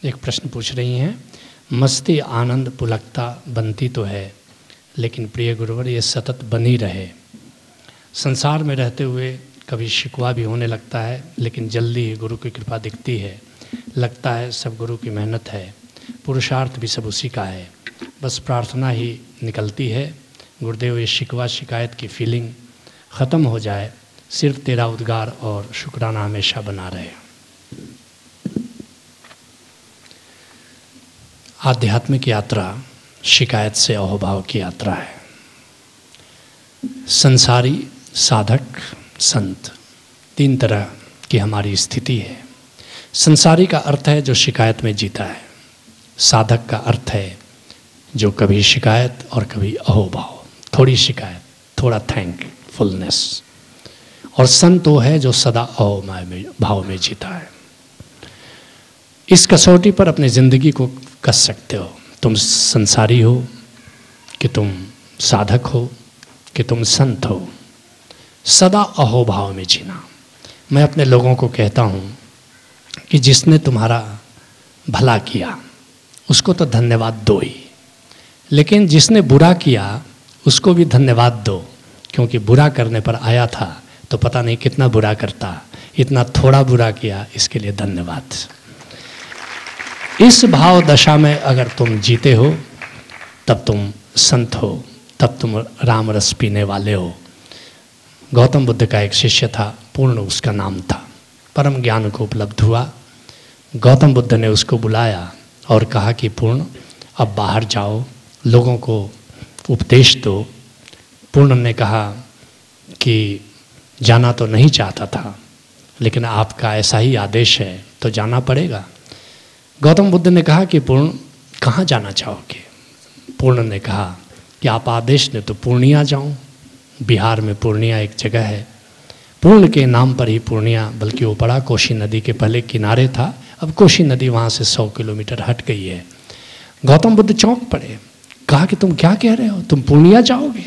एक प्रश्न पूछ रही हैं, मस्ती आनंद पुलकता बनती तो है, लेकिन प्रिय गुरुवर ये सतत बनी रहे। संसार में रहते हुए कभी शिकवा भी होने लगता है, लेकिन जल्दी ही गुरु की कृपा दिखती है। लगता है सब गुरु की मेहनत है, पुरुषार्थ भी सब उसी का है, बस प्रार्थना ही निकलती है। गुरुदेव ये शिकवा शिकायत की फीलिंग ख़त्म हो जाए, सिर्फ तेरा उद्गार और शुक्राना हमेशा बना रहे। आध्यात्मिक यात्रा शिकायत से अहोभाव की यात्रा है। संसारी, साधक, संत, तीन तरह की हमारी स्थिति है। संसारी का अर्थ है जो शिकायत में जीता है। साधक का अर्थ है जो कभी शिकायत और कभी अहोभाव, थोड़ी शिकायत थोड़ा थैंकफुलनेस। और संत वो है जो सदा अहोमय भाव में जीता है। इस कसौटी पर अपनी ज़िंदगी को कस सकते हो। तुम संसारी हो कि तुम साधक हो कि तुम संत हो, सदा अहोभाव में जीना। मैं अपने लोगों को कहता हूँ कि जिसने तुम्हारा भला किया उसको तो धन्यवाद दो ही, लेकिन जिसने बुरा किया उसको भी धन्यवाद दो, क्योंकि बुरा करने पर आया था तो पता नहीं कितना बुरा करता। इतना थोड़ा बुरा किया, इसके लिए धन्यवाद। इस भाव दशा में अगर तुम जीते हो तब तुम संत हो, तब तुम राम रस पीने वाले हो। गौतम बुद्ध का एक शिष्य था, पूर्ण उसका नाम था। परम ज्ञान को उपलब्ध हुआ। गौतम बुद्ध ने उसको बुलाया और कहा कि पूर्ण अब बाहर जाओ, लोगों को उपदेश दो। पूर्ण ने कहा कि जाना तो नहीं चाहता था, लेकिन आपका ऐसा ही आदेश है तो जाना पड़ेगा। गौतम बुद्ध ने कहा कि पूर्ण कहाँ जाना चाहोगे? पूर्ण ने कहा कि आप आदेश ने तो पूर्णिया जाऊं। बिहार में पूर्णिया एक जगह है, पूर्ण के नाम पर ही पूर्णिया, बल्कि वो पड़ा कोशी नदी के पहले किनारे था, अब कोशी नदी वहाँ से 100 किलोमीटर हट गई है। गौतम बुद्ध चौंक पड़े, कहा कि तुम क्या कह रहे हो? तुम पूर्णिया जाओगे?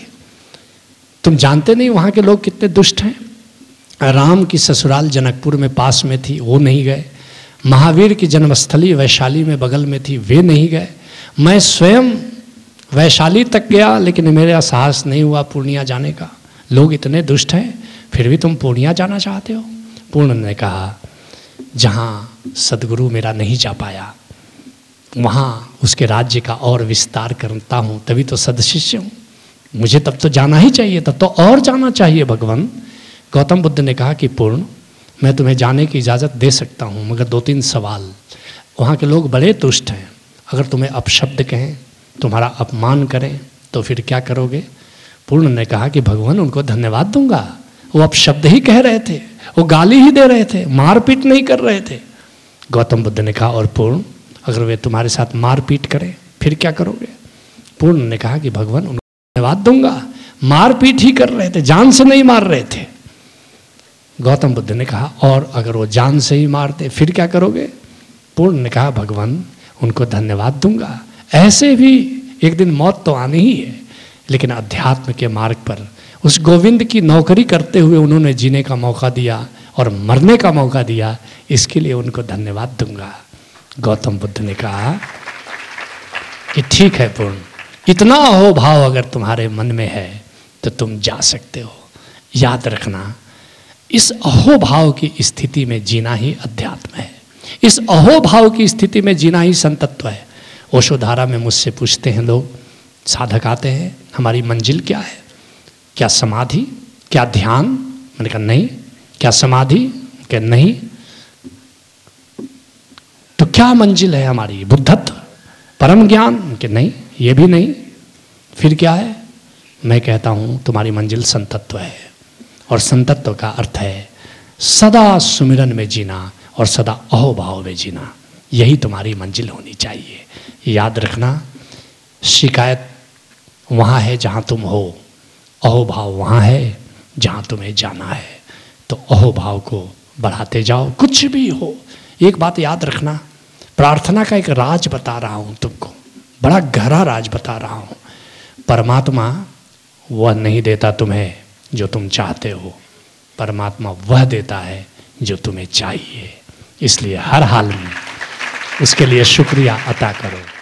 तुम जानते नहीं वहाँ के लोग कितने दुष्ट हैं। राम की ससुराल जनकपुर में पास में थी, वो नहीं गए। महावीर की जन्मस्थली वैशाली में बगल में थी, वे नहीं गए। मैं स्वयं वैशाली तक गया, लेकिन मेरा साहस नहीं हुआ पूर्णिया जाने का। लोग इतने दुष्ट हैं, फिर भी तुम पूर्णिया जाना चाहते हो? पूर्ण ने कहा, जहाँ सदगुरु मेरा नहीं जा पाया वहाँ उसके राज्य का और विस्तार करता हूँ, तभी तो सदशिष्य हूँ। मुझे तब तो जाना ही चाहिए, तब तो और जाना चाहिए भगवान। गौतम बुद्ध ने कहा कि पूर्ण मैं तुम्हें जाने की इजाज़त दे सकता हूँ, मगर 2-3 सवाल। वहाँ के लोग बड़े दुष्ट हैं, अगर तुम्हें अपशब्द कहें, तुम्हारा अपमान करें, तो फिर क्या करोगे? पूर्ण ने कहा कि भगवान उनको धन्यवाद दूंगा, वो अपशब्द ही कह रहे थे, वो गाली ही दे रहे थे, मारपीट नहीं कर रहे थे। गौतम बुद्ध ने कहा, और पूर्ण अगर वे तुम्हारे साथ मारपीट करें फिर क्या करोगे? पूर्ण ने कहा कि भगवान उनको धन्यवाद दूंगा, मारपीट ही कर रहे थे, जान से नहीं मार रहे थे। गौतम बुद्ध ने कहा, और अगर वो जान से ही मारते फिर क्या करोगे? पूर्ण ने कहा, भगवान उनको धन्यवाद दूंगा। ऐसे भी एक दिन मौत तो आनी ही है, लेकिन अध्यात्म के मार्ग पर उस गोविंद की नौकरी करते हुए उन्होंने जीने का मौका दिया और मरने का मौका दिया, इसके लिए उनको धन्यवाद दूंगा। गौतम बुद्ध ने कहा कि ठीक है पूर्ण, इतना अहोभाव अगर तुम्हारे मन में है तो तुम जा सकते हो। याद रखना, इस अहोभाव की स्थिति में जीना ही अध्यात्म है। इस अहोभाव की स्थिति में जीना ही संतत्व है। ओशोधारा में मुझसे पूछते हैं लोग, साधक आते हैं, हमारी मंजिल क्या है? क्या समाधि? क्या ध्यान? मैंने कहा नहीं। क्या समाधि? क्या नहीं। तो क्या मंजिल है हमारी? बुद्धत्व, परम ज्ञान? कि नहीं, ये भी नहीं। फिर क्या है? मैं कहता हूँ तुम्हारी मंजिल संतत्व है, और संतत्व का अर्थ है सदा सुमिरन में जीना और सदा अहोभाव में जीना। यही तुम्हारी मंजिल होनी चाहिए। याद रखना, शिकायत वहाँ है जहाँ तुम हो, अहोभाव वहाँ है जहाँ तुम्हें जाना है। तो अहोभाव को बढ़ाते जाओ, कुछ भी हो। एक बात याद रखना, प्रार्थना का एक राज बता रहा हूँ तुमको, बड़ा गहरा राज बता रहा हूँ। परमात्मा वह नहीं देता तुम्हें जो तुम चाहते हो, परमात्मा वह देता है जो तुम्हें चाहिए। इसलिए हर हाल में उसके लिए शुक्रिया अता करो।